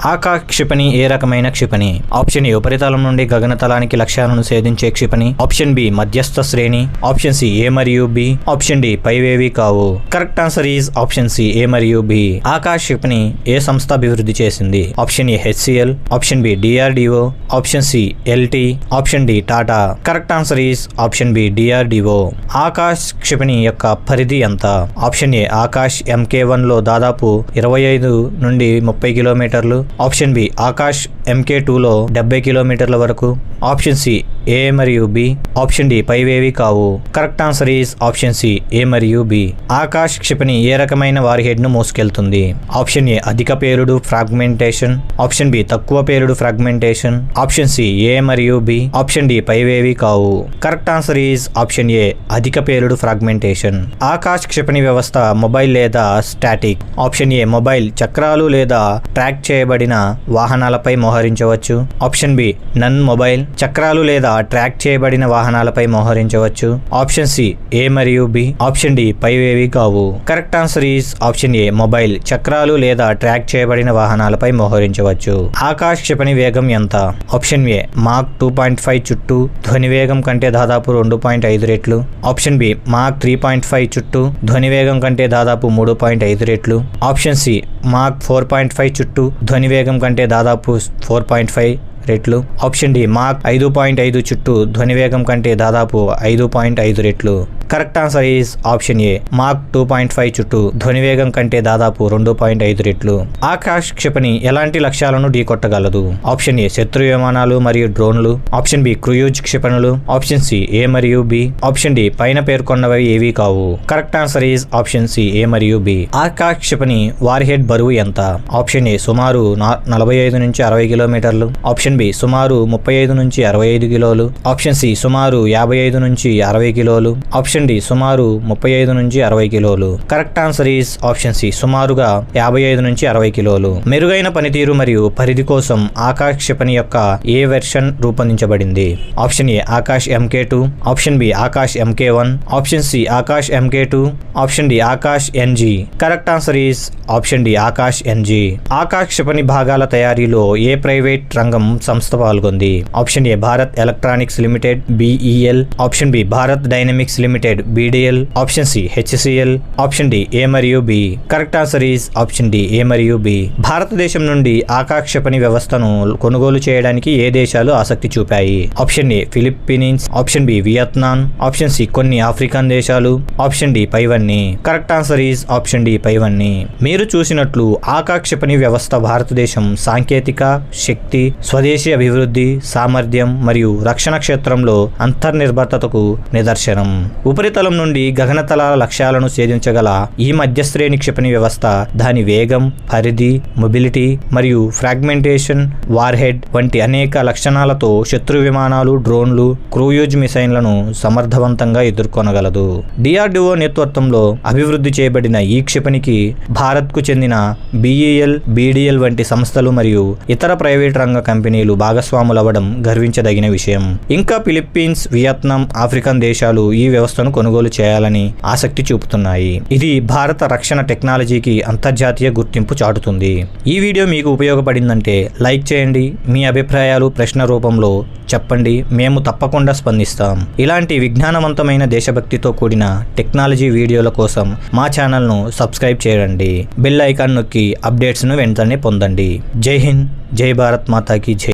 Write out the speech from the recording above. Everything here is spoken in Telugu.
ఆకాశ్ క్షిపణి ఏ రకమైన క్షిపణి? ఆప్షన్ ఏ ఉపరితలం నుండి గగనతలానికి లక్ష్యాలను ఛేదించే క్షిపణి. ఆప్షన్ బి మధ్యస్థ శ్రేణి. ఆప్షన్ సి ఏ మరియు బి. ఆప్షన్ డి పైవేవి కావు. Correct answer is option C A మరియు బి. ఆకాశ్ క్షిపణి ఏ సంస్థ అభివృద్ధి చేసింది? Option A HCL. Option B DRDO. Option C LT. Option D Tata. Correct answer is option B DRDO. Akash క్షిపణి యొక్క పరిధి ఎంత? ఆప్షన్ ఏ ఆకాశ్ MK1 లో దాదాపు 25 నుండి 30 కిలోమీటర్లు. ఆప్షన్ బి ఆకాశ్ MK2 లో 70 కిలోమీటర్ల వరకు. ఆప్షన్ సి ఏ మరియు బి. ఆప్షన్ డి పైవేవి కావు. Correct answer is option C A మరియు బి. ఆకాశ్ క్షిపణి ఏ రకమైన వారి హెడ్ ను మోసుకెళ్తుంది? ఆప్షన్ ఏ అధిక పేలుడు ఫ్రాగ్మెంటేషన్. ఆప్షన్ బి తక్కువ పేలుడు ఫ్రాగ్మెంటేషన్. ఆప్షన్ సి ఏ మరియు బి. ఆప్షన్ డి పైవేవి కావు. కరెక్ట్ ఆన్సర్ ఈజ్ ఆప్షన్ ఏ అధిక పేలుడు ఫ్రాగ్మెంటేషన్. ఆకాశ్ క్షిపణి వ్యవస్థ మొబైల్ లేదా స్టాటిక్? ఆప్షన్ ఏ మొబైల్, చక్రాలు లేదా ట్రాక్ చేయబడిన వాహనాలపై మోహరించవచ్చు. ఆప్షన్ బి నన్ మొబైల్, చక్రాలు లేదా ట్రాక్ చేయబడిన వాహనాలపై మోహరించవచ్చు. ఆప్షన్ సి ఏ మరియు బి. ఆప్షన్ డి పైవేవి కావు. Correct answer is option A mobile, చక్రాలు లేదా ట్రాక్ చేయబడిన వాహనాలపై మోహరించవచ్చు. ఆకాశ్ క్షిపణి వేగం ఎంత? ఆప్షన్ ఏ మాక్ 2.5 చుట్టూ ధ్వని వేగం కంటే దాదాపు 2.5 రెట్లు. ఆప్షన్ బి మాక్ 3.5 చుట్టూ ధ్వని వేగం కంటే దాదాపు 3.5 రెట్లు. ఆప్షన్ సి మాక్ 4.5 చుట్టూ ధ్వని వేగం కంటే దాదాపు 4.5 రెట్లు. ఆప్షన్ డి మాక్ 5.5 చుట్టూ ధ్వని వేగం కంటే దాదాపు 5.5 రెట్లు. Correct answer is option A Mach 2.5 చుట్టూ ధ్వని వేగం కంటే దాదాపు 2.5 రెట్లు. ఆకాశ్ క్షిపణి ఎలాంటి లక్ష్యాలను ఢీకొట్టగలదు? ఆప్షన్ ఏ శత్రు విమానాలు మరియు డ్రోన్లు. ఆప్షన్ బి క్రూయిజ్ క్షిపణులు. ఆప్షన్ సి ఏ మరియు బి. ఆప్షన్ డి పైన పేర్కొన్నవి ఏవి కావు. Correct answer is option C A మరియు బి. ఆకాశ్ క్షిపణి వారి హెడ్ బరువు ఎంత? ఆప్షన్ ఏ సుమారు 45 నుంచి 60 కిలోమీటర్లు. ఆప్షన్ బి సుమారు 35 నుంచి 65 కిలోలు. ఆప్షన్ సి సుమారు 55 నుంచి 60 కిలోలు. ఆప్షన్ డి సుమారు 35 నుంచి 60 కిలోలు. Correct answer is option C సుమారుగా 55 నుంచి 60 కిలోలు. మెరుగైన పనితీరు మరియు పరిధి కోసం ఆకాశ్ క్షిపణి యొక్క ఏ వెర్షన్ రూపొందించబడింది? Option A Akash MK2. Option B Akash MK1. Option C Akash MK2. Option D Akash NG. Correct answer is option D Akash NG. Akash క్షిపణి భాగాల తయారీలో ఏ ప్రైవేట్ రంగం సంస్థ పాల్గొంది? Option A Bharat Electronics Limited BEL. Option B Bharat Dynamics Limited BDL. Option C HCL. Option D A మరియు B. Correct answer is option D A మరియు బి. భారతదేశం నుండి ఆకాశ్ క్షిపణి వ్యవస్థను కొనుగోలు చేయడానికి ఏ దేశాలు ఆసక్తి చూపాయి? Option A Philippines. Option B Vietnam. Option C కొన్ని ఆఫ్రికన్ దేశాలు. ఆప్షన్ డి పైవన్నీ. Correct answer is option D పైవన్నీ. మీరు చూసినట్లు ఆకాశ్ క్షిపణి వ్యవస్థ భారతదేశం సాంకేతిక శక్తి, స్వదేశీ అభివృద్ధి, సామర్థ్యం మరియు రక్షణ క్షేత్రంలో అంతర్నిర్భరతకు నిదర్శనం. ఉపరితలం నుండి గగనతలాల లక్ష్యాలను ఛేదించగల ఈ మధ్యశ్రేణి క్షిపణి వ్యవస్థ దాని వేగం, పరిధి, మొబిలిటీ మరియు ఫ్రాగ్మెంటేషన్, వార్హెడ్ వంటి అనేక లక్షణాలతో శత్రు విమానాలు, డ్రోన్లు, క్రూయిజ్ మిసైన్లను సమర్థవంతంగా ఎదుర్కొనగలదు. DRDO నేతృత్వంలో అభివృద్ధి చేయబడిన ఈ క్షిపణికి భారత్కు చెందిన BEL, BDL వంటి సంస్థలు మరియు ఇతర ప్రైవేట్ రంగ కంపెనీలు భాగస్వాములవ్వడం గర్వించదగిన విషయం. ఇంకా ఫిలిప్పీన్స్, వియత్నాం, ఆఫ్రికన్ దేశాలు ఈ వ్యవస్థను కొనుగోలు చేయాలని ఆసక్తి చూపుతున్నాయి. ఇది భారత రక్షణ టెక్నాలజీకి అంతర్జాతీయ గుర్తింపు చాటుతుంది. ఈ వీడియో మీకు ఉపయోగపడిందంటే లైక్ చేయండి. మీ అభిప్రాయాలు ప్రశ్న రూపంలో చెప్పండి. మేము తప్పకుండా స్పందిస్తాం. ఇలాంటి విజ్ఞానవంతమైన దేశభక్తితో కూడిన టెక్నాలజీ వీడియోల కోసం మా ఛానల్ను సబ్స్క్రైబ్ చేయండి. బెల్ ఐకాన్ నొక్కి అప్డేట్స్ను వెంటనే పొందండి. జై హింద్, జై భారత్ మాతాకి జై.